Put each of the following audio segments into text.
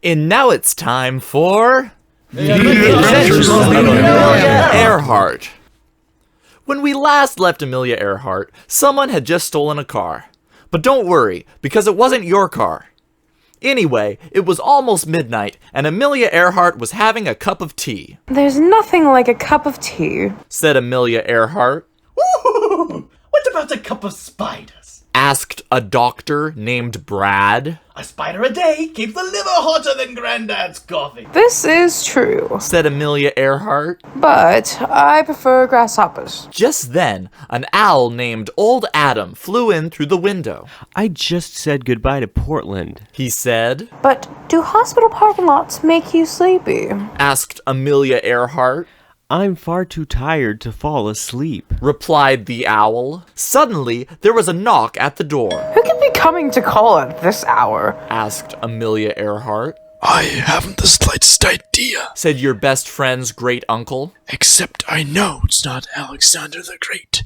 And now it's time for The Adventures of Amelia Earhart. When we last left Amelia Earhart, someone had just stolen a car. But don't worry, because it wasn't your car. Anyway, it was almost midnight, and Amelia Earhart was having a cup of tea. There's nothing like a cup of tea, said Amelia Earhart. Ooh, what about a cup of spiders? Asked a doctor named Brad. A spider a day keeps the liver hotter than Granddad's coffee. This is true, said Amelia Earhart. But I prefer grasshoppers. Just then, an owl named Old Adam flew in through the window. I just said goodbye to Portland, he said. But do hospital parking lots make you sleepy? Asked Amelia Earhart. I'm far too tired to fall asleep, replied the owl. Suddenly, there was a knock at the door. Who can be coming to call at this hour? Asked Amelia Earhart. I haven't the slightest idea, said your best friend's great uncle. Except I know it's not Alexander the Great,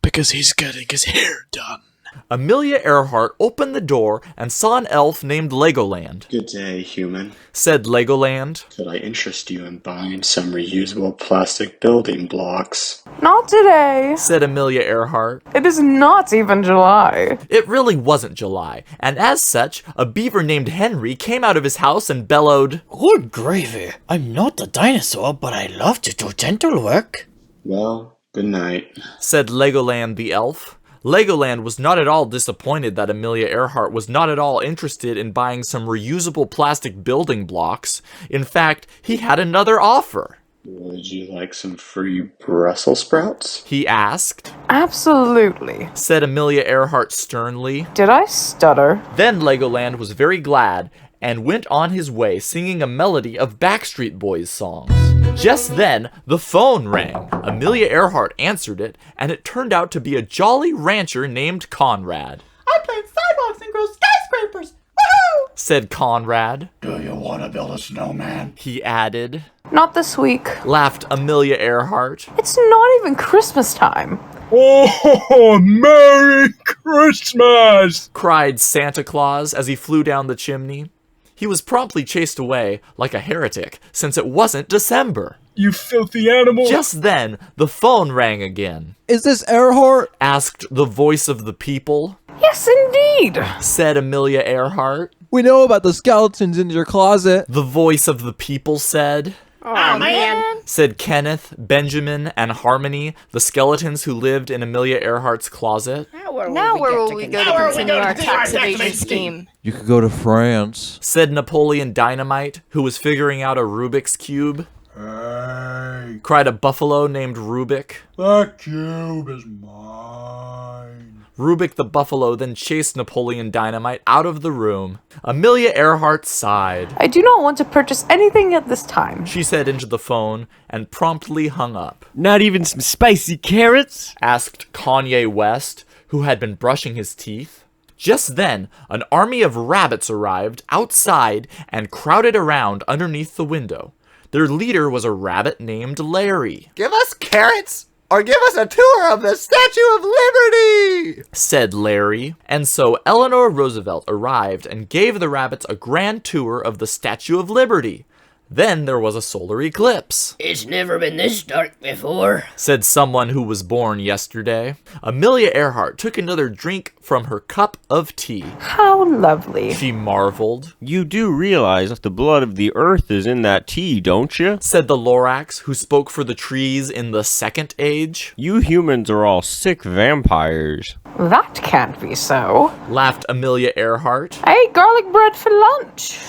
because he's getting his hair done. Amelia Earhart opened the door and saw an elf named Legoland. Good day, human, said Legoland. Could I interest you in buying some reusable plastic building blocks? Not today, said Amelia Earhart. It is not even July. It really wasn't July, and as such, a beaver named Henry came out of his house and bellowed, Good gravy, I'm not a dinosaur, but I love to do dental work. Well, good night, said Legoland the elf. Legoland was not at all disappointed that Amelia Earhart was not at all interested in buying some reusable plastic building blocks. In fact, he had another offer. Would you like some free Brussels sprouts? He asked. Absolutely, said Amelia Earhart sternly. Did I stutter? Then Legoland was very glad and went on his way singing a melody of Backstreet Boys songs. Just then, the phone rang. Amelia Earhart answered it, and it turned out to be a jolly rancher named Conrad. I plant sidewalks and grow skyscrapers. Woohoo! said Conrad. Do you want to build a snowman? He added. Not this week, laughed Amelia Earhart. It's not even Christmas time. Oh, Merry Christmas! cried Santa Claus as he flew down the chimney. He was promptly chased away like a heretic, since it wasn't December. You filthy animal! Just then, the phone rang again. Is this Earhart? asked the voice of the people. Yes, indeed, said Amelia Earhart. We know about the skeletons in your closet. The voice of the people said. Oh, man, said Kenneth, Benjamin, and Harmony, the skeletons who lived in Amelia Earhart's closet. Now where will we go to continue our tax evasion scheme? You could go to France, said Napoleon Dynamite, who was figuring out a Rubik's Cube. Hey, cried a buffalo named Rubik. the cube is mine. Rubik the buffalo then chased Napoleon Dynamite out of the room. Amelia Earhart sighed. I do not want to purchase anything at this time, she said into the phone and promptly hung up. Not even some spicy carrots? Asked Kanye West, who had been brushing his teeth. Just then, an army of rabbits arrived outside and crowded around underneath the window. Their leader was a rabbit named Larry. Give us carrots, or give us a tour of the Statue of Liberty, said Larry. And so Eleanor Roosevelt arrived and gave the rabbits a grand tour of the Statue of Liberty. Then there was a solar eclipse. It's never been this dark before, said someone who was born yesterday. Amelia Earhart took another drink from her cup of tea. How lovely, she marveled. You do realize that the blood of the earth is in that tea, don't you? said the Lorax, who spoke for the trees in the Second Age. You humans are all sick vampires. That can't be so, laughed Amelia Earhart. I ate garlic bread for lunch.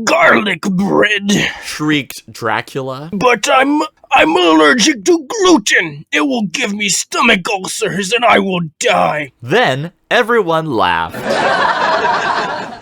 Garlic bread, shrieked Dracula. But I'm allergic to gluten. It will give me stomach ulcers and I will die. Then everyone laughed.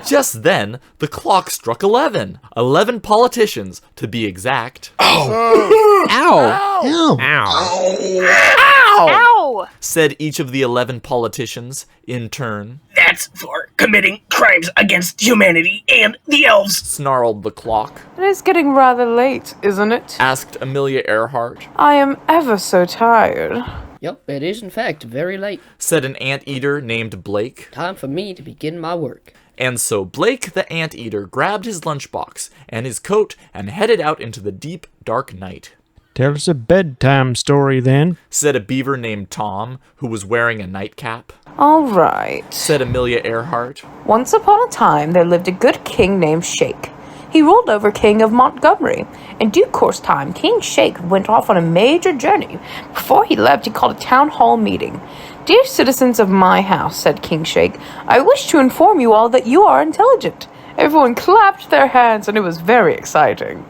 Just then, the clock struck 11. 11 politicians, to be exact. Ow! Ow! Ow! Ow! said each of the 11 politicians in turn. That's for committing crimes against humanity and the elves, snarled the clock. It is getting rather late, isn't it? asked Amelia Earhart. I am ever so tired. Yep, it is in fact very late. said an anteater named Blake. Time for me to begin my work. And so Blake the Anteater grabbed his lunchbox and his coat and headed out into the deep, dark night. Tell us a bedtime story then, Said a beaver named Tom, who was wearing a nightcap. All right. Said Amelia Earhart. Once upon a time, there lived a good king named Shake. He ruled over King of Montgomery. In due course time, King Shake went off on a major journey. Before he left, he called a town hall meeting. Dear citizens of my house, said King Shake, I wish to inform you all that you are intelligent. Everyone clapped their hands, and it was very exciting.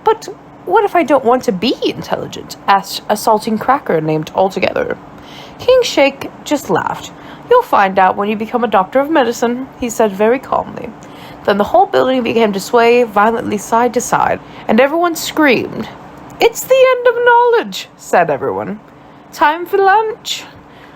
But what if I don't want to be intelligent? Asked a salting cracker named Altogether. King Shake just laughed. You'll find out when you become a doctor of medicine, he said very calmly. Then the whole building began to sway violently side to side, and everyone screamed. It's the end of knowledge, said everyone. Time for lunch.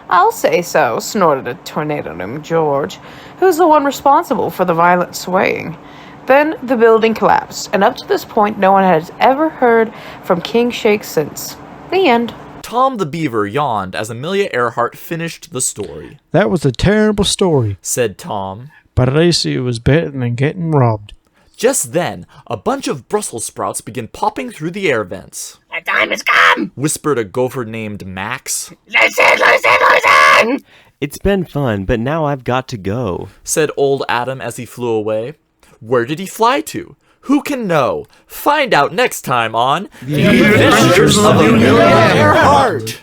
I'll say so, snorted a tornado named George, who's the one responsible for the violent swaying. Then the building collapsed, and up to this point no one has ever heard from King Shake since. The end. Tom the Beaver yawned as Amelia Earhart finished the story. That was a terrible story, Said Tom. but at least it was better than getting robbed. Just then, a bunch of Brussels sprouts began popping through the air vents. The time has come! Whispered a gopher named Max. Listen! It's been fun, but now I've got to go. Said old Adam as he flew away. Where did he fly to? Who can know? Find out next time on The Adventures of Amelia Earhart!